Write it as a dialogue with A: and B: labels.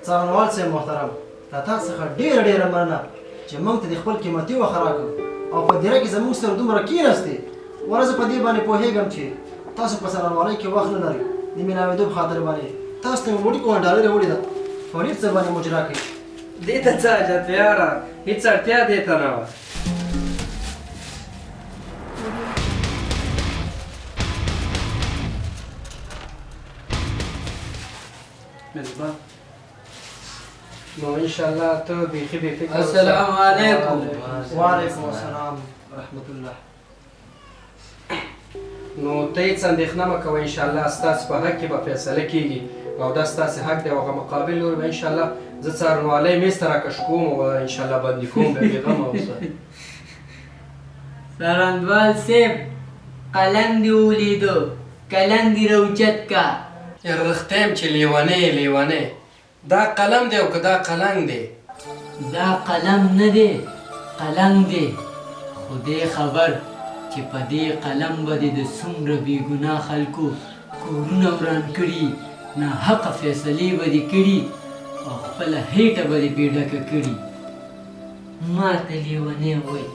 A: څارنوال صاحب محترم، دا تا څخه ډېره مننه چې موږ ته د خپل قیمتي وخت راکړ او په دیره کې زموږ سره دومره کېناستې. ورځ په دې باندې پوهېږم چې تاسو په څارنوالۍ کې وخت نه لرئ. د مېلاوېدو په خاطر باندې تاسو ته مې وړي کومه ډالۍ راوړې ده، فرید صاحب باندې مجرا کړئ.
B: دې ته څه حاجت یاره، هېڅ اړتیا دې ته نه وه. مصباح نو انشاءالله ته بیخي بې فکره
C: السلام علیکم.
A: وعلیکم السلام ورحمت الله.
B: نو ته هېڅ اندېښنه مه کوه، انشاءالله ستاسې په حق کې به فیصله کېږي او دا ستاسې حق دی او هغه مقابل لوري به انشاءالله زه څارنوالۍ میز ته راکش کوم او انشاءالله بندي کوم. بیا بېغمه اوسه.
C: څارنوال صاحب قلم دې ولیدو، قلم دې راوچت کا.
B: رښتیا یم چې لیونی دا قلم دی او که دا قلنګ دی؟
C: دا قلم نه دی، قلم دی. خدای خبر چې په دې قلم به دې د څومره بېګناه خلکو کورونه وران کړي، ناحقه فیصلې به دې کړي او خپله هیټه به دې پرې ډکه کړي. ما ته لیونی وایي.